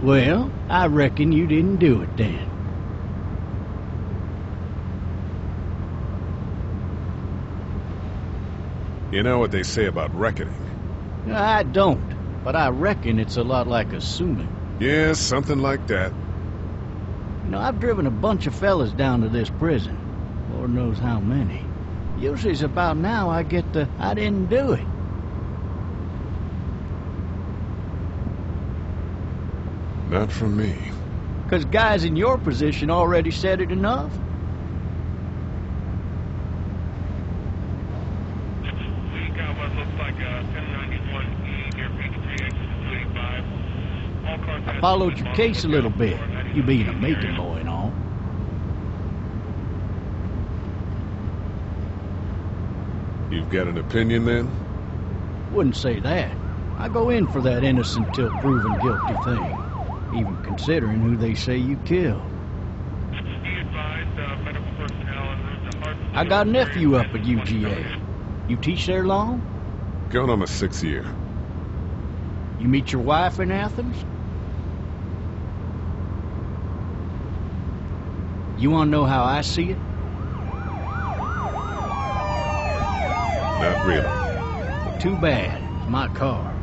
Well, I reckon you didn't do it then. You know what they say about reckoning? I don't, but I reckon it's a lot like assuming. Yeah, something like that. You know, I've driven a bunch of fellas down to this prison. Lord knows how many. Usually it's about now I get the, I didn't do it. Not from me. 'Cause guys in your position already said it enough. We got what looks like a 1091E near Peak 3X285. All cars I followed your case a little bit, you being a Macon boy and all. You've got an opinion then? Wouldn't say that. I go in for that innocent till proven guilty thing, even considering who they say you killed. I got a nephew up at UGA. You teach there long? Going on my 6th year. You meet your wife in Athens? You want to know how I see it? Not really. Well, too bad. It's my car.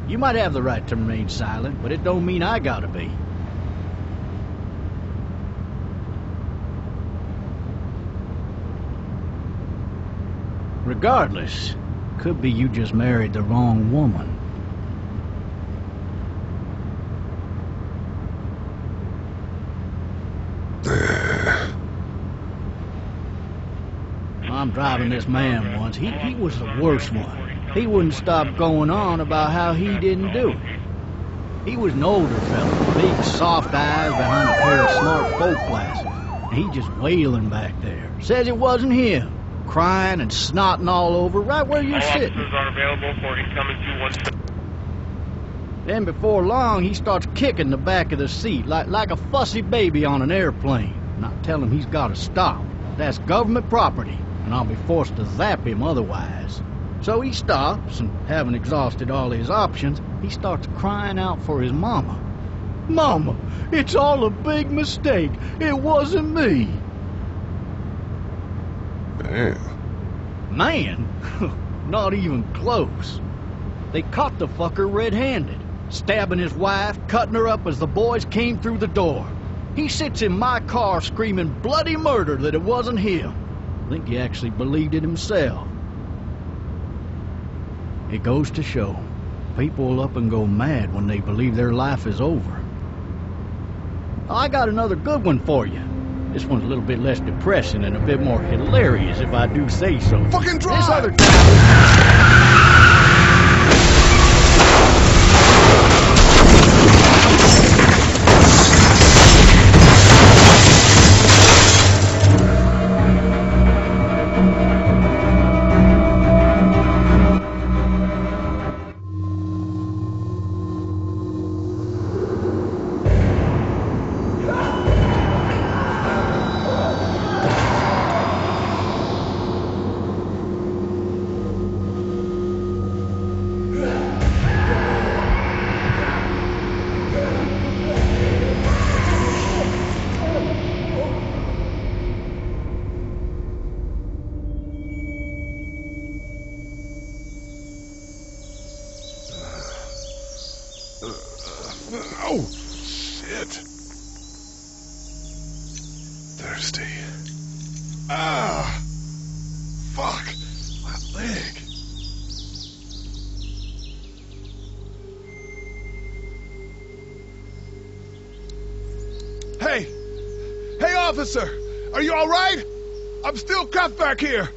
You might have the right to remain silent, but it don't mean I gotta be. Regardless, could be you just married the wrong woman. I'm driving this man once. He was the worst one. He wouldn't stop going on about how he didn't do it. He was an older fella, big soft eyes behind a pair of smart folk glasses. And he just wailing back there. Says it wasn't him. Crying and snotting all over right where you're sitting. Officers are available for incoming 217. Then before long, he starts kicking the back of the seat like a fussy baby on an airplane. And I tell him he's got to stop. That's government property, and I'll be forced to zap him otherwise. So he stops, and having exhausted all his options, he starts crying out for his mama. Mama, it's all a big mistake. It wasn't me. Man? Not even close. They caught the fucker red-handed, stabbing his wife, cutting her up as the boys came through the door. He sits in my car screaming bloody murder that it wasn't him. I think he actually believed it himself. It goes to show, people will up and go mad when they believe their life is over. I got another good one for you. This one's a little bit less depressing and a bit more hilarious, if I do say so. Fucking drive! This other time... Oh, shit. Thirsty. Ah! Fuck! My leg. Hey! Hey, officer! Are you all right? I'm still cuffed back here.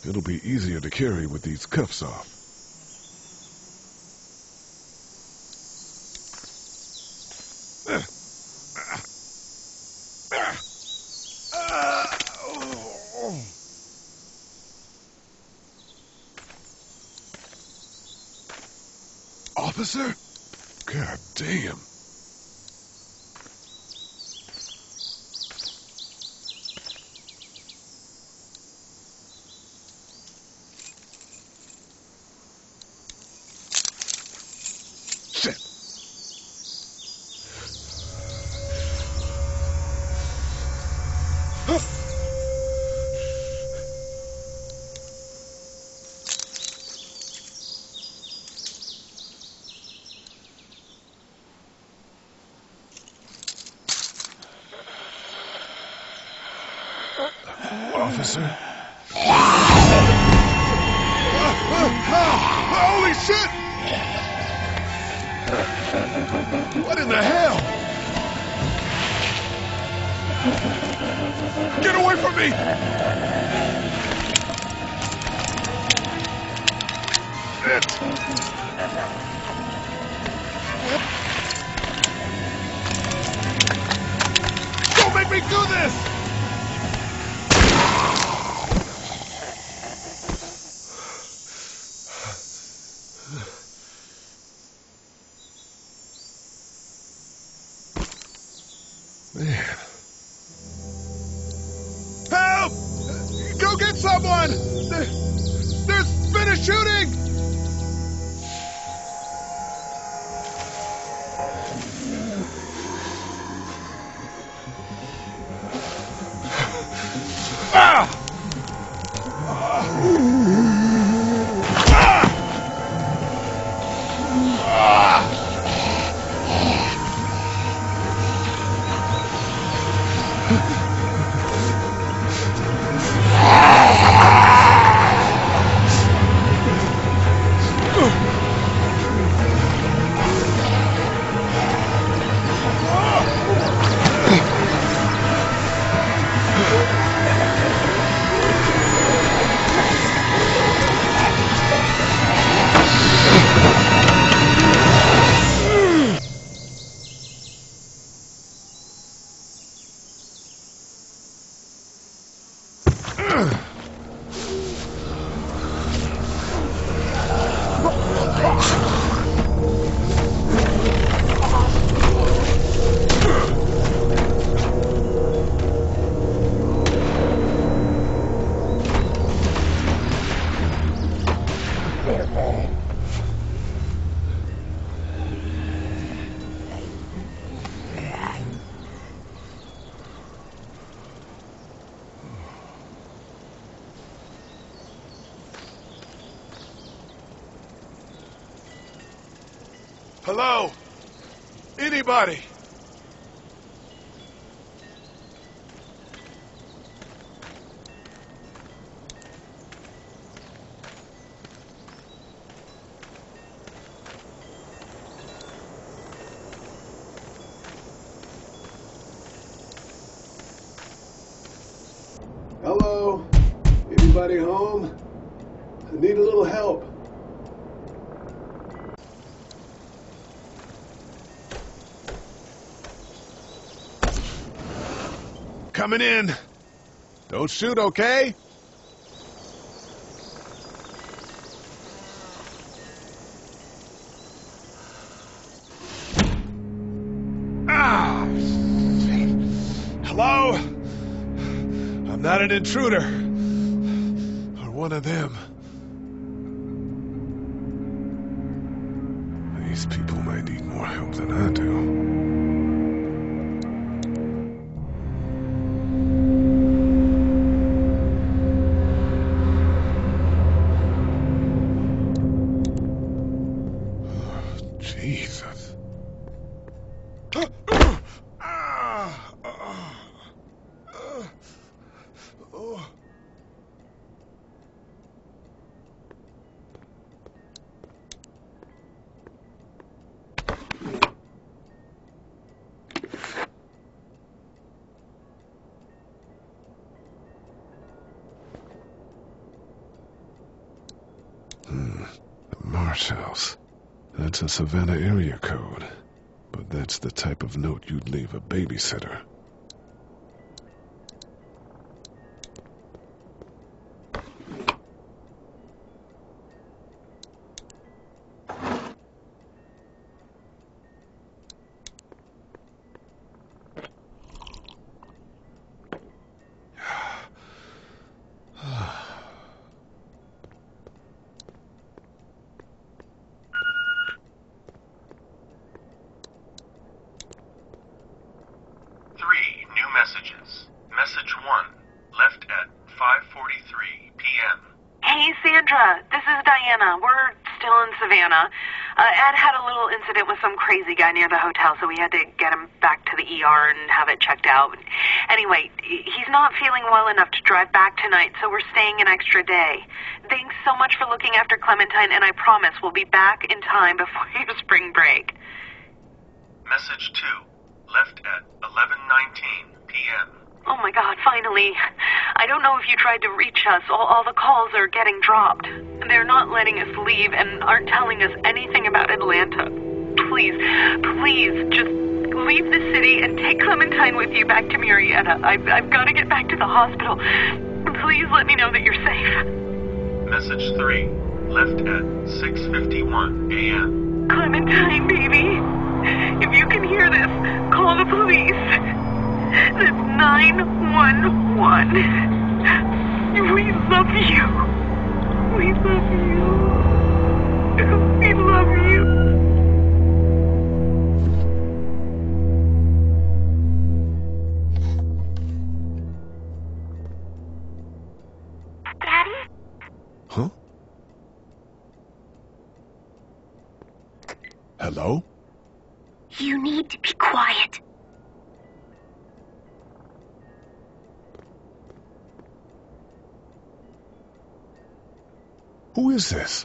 It'll be easier to carry with these cuffs off. Officer? God damn. Shit. Officer? Holy shit! What in the hell? Get away from me! Don't make me do this! Man. Help! Go get someone! There's been a shooting! Ah! Hello? Anybody? Hello? Anybody home? I need a little help. Coming in. Don't shoot, okay? Ah! Hello? I'm not an intruder. Or one of them. These people might need more help than I do. Jesus. Marshall's. That's a Savannah area code. But that's the type of note you'd leave a babysitter. Messages. Message 1, left at 5:43 p.m. Hey, Sandra, this is Diana. We're still in Savannah. Ed had a little incident with some crazy guy near the hotel, so we had to get him back to the ER and have it checked out. Anyway, he's not feeling well enough to drive back tonight, so we're staying an extra day. Thanks so much for looking after Clementine, and I promise we'll be back in time before your spring break. Message 2, left at 11:19 p.m. Oh my God, finally. I don't know if you tried to reach us. All the calls are getting dropped. They're not letting us leave and aren't telling us anything about Atlanta. Please, just leave the city and take Clementine with you back to Marietta. I've got to get back to the hospital. Please let me know that you're safe. Message 3, left at 6:51 a.m. Clementine, baby. If you can hear this, call the police. That's 911. We love you. We love you. We love you. Daddy? Huh? Hello? You need to be quiet. Who is this?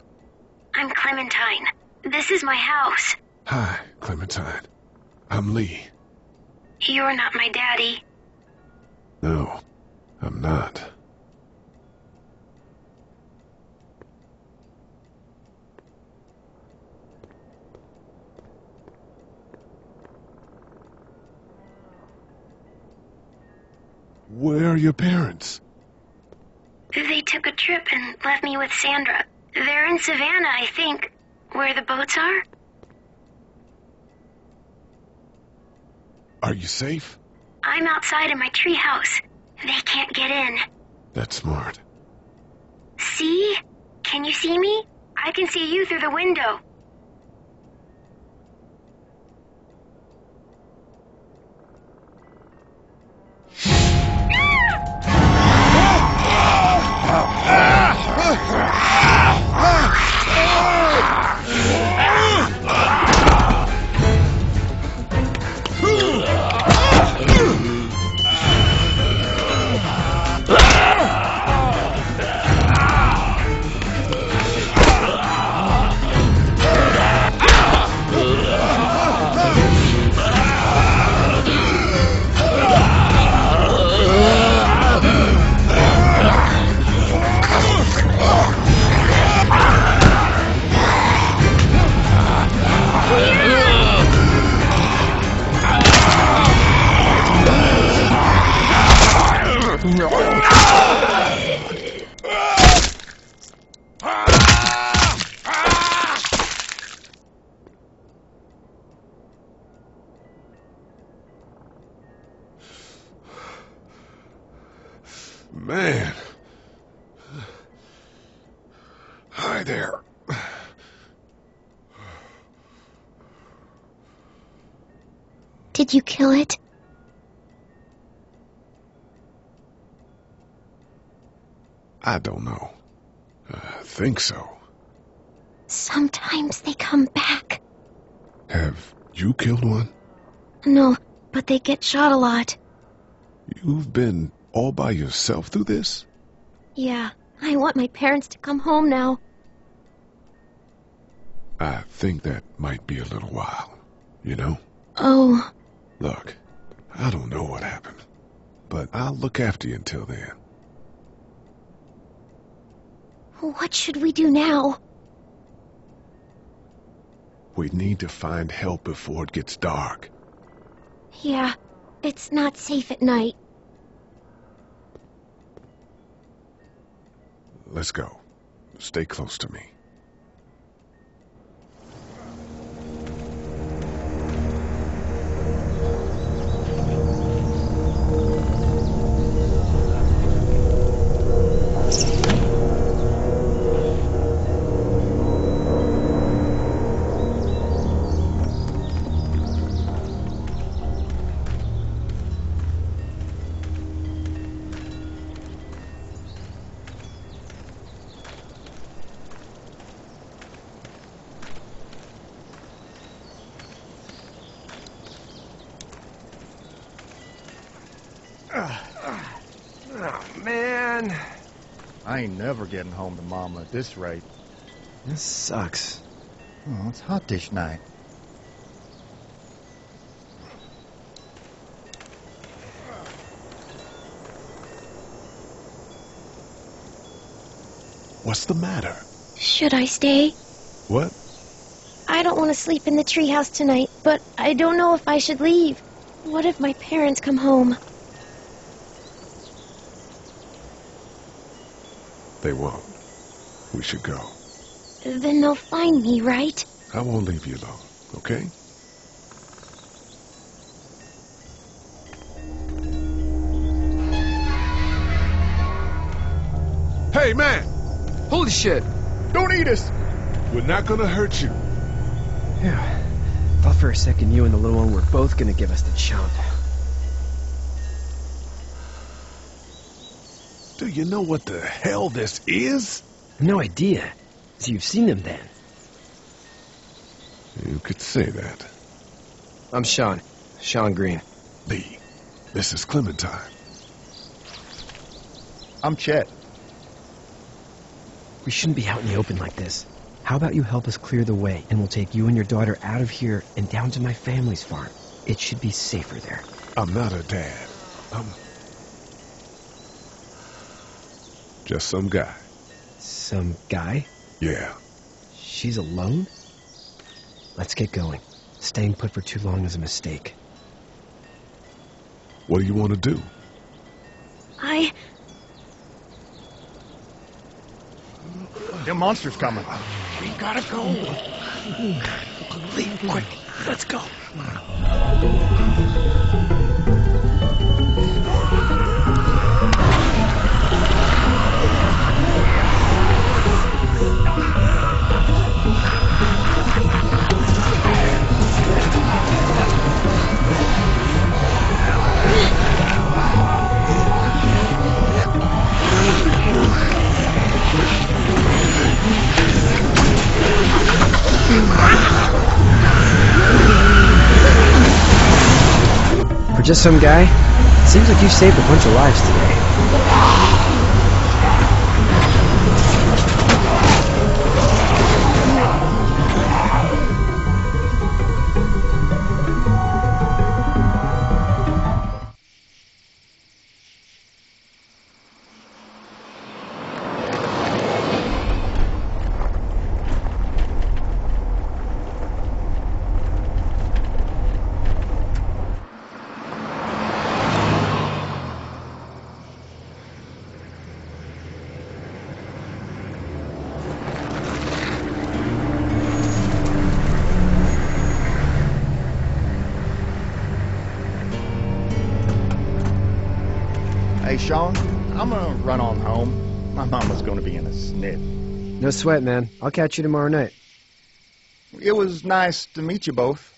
I'm Clementine. This is my house. Hi, Clementine. I'm Lee. You're not my daddy. No, I'm not. Where are your parents? They took a trip and left me with Sandra. They're in Savannah, I think, where the boats are. Are you safe? I'm outside in my treehouse. They can't get in. That's smart. See? Can you see me? I can see you through the window. Man. Hi there. Did you kill it? I don't know. I think so. Sometimes they come back. Have you killed one? No, but they get shot a lot. You've been all by yourself through this? Yeah, I want my parents to come home now. I think that might be a little while, you know? Oh. Look, I don't know what happened, but I'll look after you until then. What should we do now? We need to find help before it gets dark. Yeah, it's not safe at night. Let's go. Stay close to me. Oh, man. I ain't never getting home to Mama at this rate. This sucks. Oh, it's hot this night. What's the matter? Should I stay? What? I don't want to sleep in the treehouse tonight, but I don't know if I should leave. What if my parents come home? They won't. We should go. Then they'll find me, right? I won't leave you alone, okay? Hey, man! Holy shit! Don't eat us! We're not gonna hurt you. Yeah. Thought for a second you and the little one were both gonna give us the chomp. Do you know what the hell this is? No idea. So you've seen them then? You could say that. I'm Sean. Sean Green. Lee, this is Clementine. I'm Chet. We shouldn't be out in the open like this. How about you help us clear the way, and we'll take you and your daughter out of here and down to my family's farm. It should be safer there. I'm not a dad. I'm just some guy. Some guy? Yeah. She's alone? Let's get going. Staying put for too long is a mistake. What do you want to do? Them monsters coming. We gotta go. Leave, quick. Let's go. For just some guy, it seems like you saved a bunch of lives today. Hey, Sean, I'm gonna run on home. My mama's gonna be in a snit. No sweat, man. I'll catch you tomorrow night. It was nice to meet you both.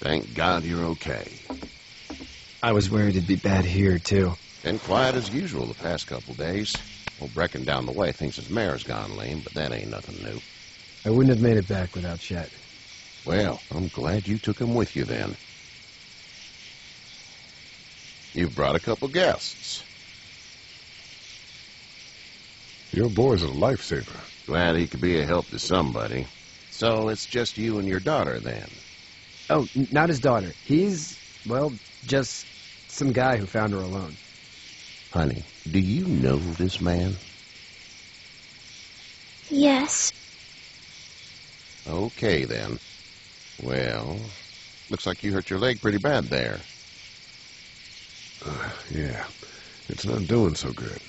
Thank God you're okay. I was worried it'd be bad here, too. Been quiet as usual the past couple days. Old Brecken down the way thinks his mare's gone lame, but that ain't nothing new. I wouldn't have made it back without Chet. Well, I'm glad you took him with you then. You've brought a couple guests. Your boy's a lifesaver. Glad he could be a help to somebody. So it's just you and your daughter then? Oh, not his daughter. He's, well, just some guy who found her alone. Honey, do you know this man? Yes. Okay, then. Well, looks like you hurt your leg pretty bad there. Yeah. It's not doing so good.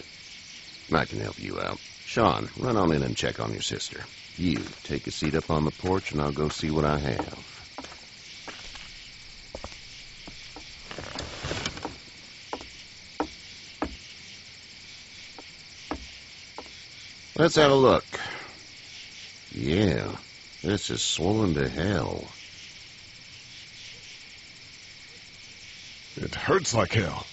I can help you out. Sean, run on in and check on your sister. You, take a seat up on the porch and I'll go see what I have. Let's have a look. Yeah, this is swollen to hell. It hurts like hell.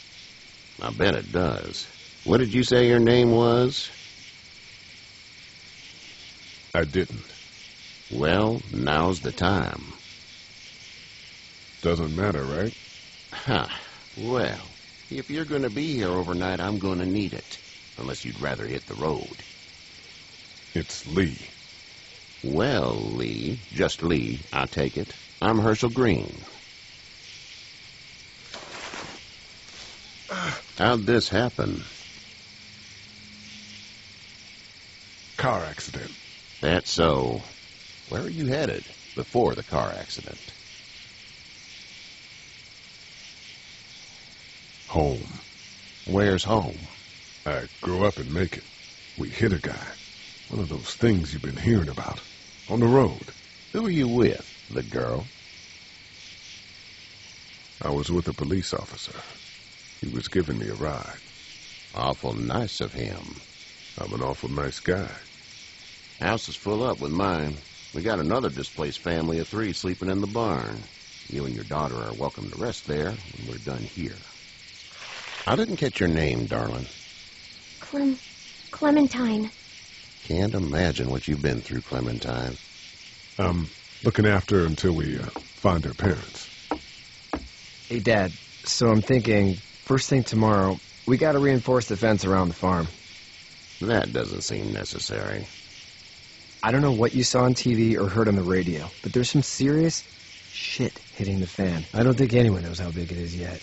I bet it does. What did you say your name was? I didn't. Well, now's the time. Doesn't matter, right? Huh. Well, if you're going to be here overnight, I'm going to need it. Unless you'd rather hit the road. It's Lee. Well, Lee, just Lee, I take it. I'm Herschel Green. How'd this happen? Car accident. That's so. Where are you headed before the car accident? Home. Where's home? I grew up in Macon. We hit a guy. One of those things you've been hearing about. On the road. Who are you with? The girl? I was with a police officer. He was giving me a ride. Awful nice of him. I'm an awful nice guy. House is full up with mine. We got another displaced family of 3 sleeping in the barn. You and your daughter are welcome to rest there when we're done here. I didn't catch your name, darling. Clementine. Can't imagine what you've been through, Clementine. I'm looking after her until we find her parents. Hey, Dad, so I'm thinking, first thing tomorrow, we gotta reinforce the fence around the farm. That doesn't seem necessary. I don't know what you saw on TV or heard on the radio, but there's some serious shit hitting the fan. I don't think anyone knows how big it is yet.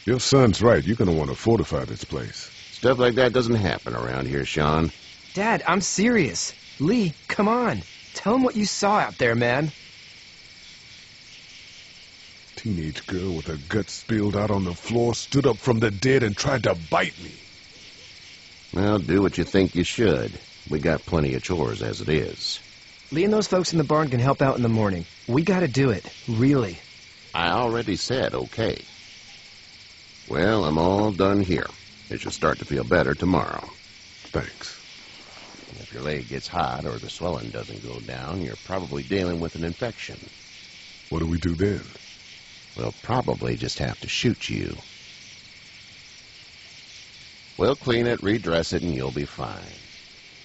Your son's right. You're going to want to fortify this place. Stuff like that doesn't happen around here, Sean. Dad, I'm serious. Lee, come on. Tell him what you saw out there, man. Teenage girl with her guts spilled out on the floor stood up from the dead and tried to bite me. Well, do what you think you should. We got plenty of chores as it is. Lee and those folks in the barn can help out in the morning. We gotta do it. Really. I already said okay. Well, I'm all done here. It should start to feel better tomorrow. Thanks. If your leg gets hot or the swelling doesn't go down, you're probably dealing with an infection. What do we do then? We'll probably just have to shoot you. We'll clean it, redress it, and you'll be fine.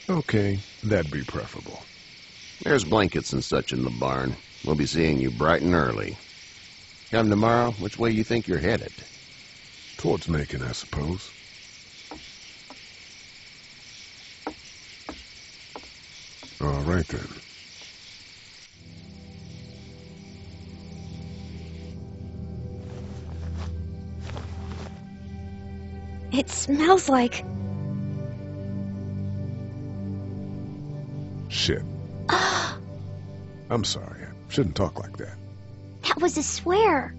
Okay, that'd be preferable. There's blankets and such in the barn. We'll be seeing you bright and early. Come tomorrow, which way you think you're headed? Towards Macon, I suppose. All right, then. It smells like... Shit. I'm sorry. I shouldn't talk like that. That was a swear.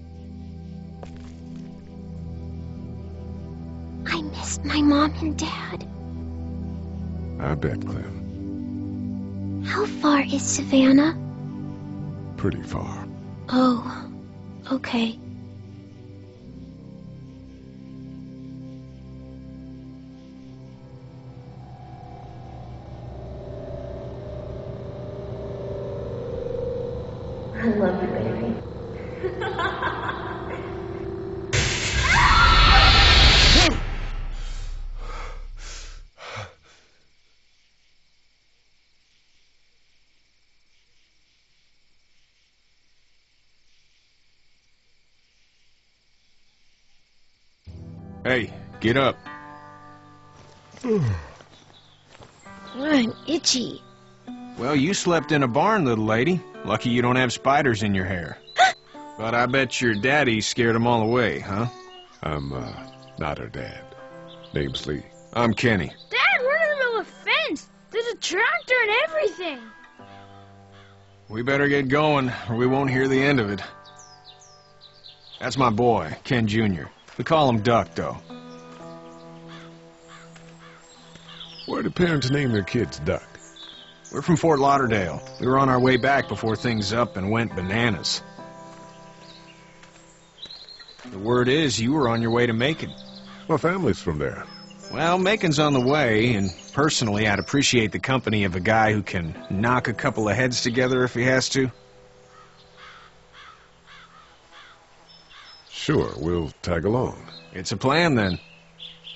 I missed my mom and dad. I bet, Clem. How far is Savannah? Pretty far. Oh, okay. I love you, baby. Hey, get up. I'm itchy. Well, you slept in a barn, little lady. Lucky you don't have spiders in your hair. But I bet your daddy scared them all away, huh? I'm, not her dad. Name's Lee. I'm Kenny. Dad, we're in the middle of a fence. There's a tractor and everything. We better get going, or we won't hear the end of it. That's my boy, Ken Jr. We call him Duck, though. Why do parents name their kids Duck? We're from Fort Lauderdale. We were on our way back before things up and went bananas. The word is you were on your way to Macon. My family's from there. Well, Macon's on the way, and personally, I'd appreciate the company of a guy who can knock a couple of heads together if he has to. Sure, we'll tag along. It's a plan, then.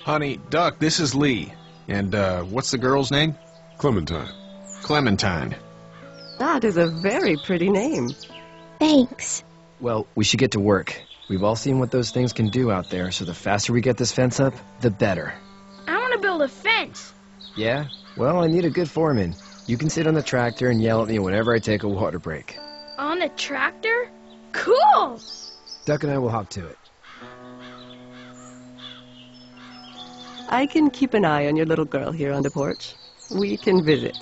Honey, Duck, this is Lee. And, what's the girl's name? Clementine. Clementine. That is a very pretty name. Thanks. Well, we should get to work. We've all seen what those things can do out there, so the faster we get this fence up, the better. I want to build a fence. Yeah? Well, I need a good foreman. You can sit on the tractor and yell at me whenever I take a water break. On a tractor? Cool! Duck and I will hop to it. I can keep an eye on your little girl here on the porch. We can visit.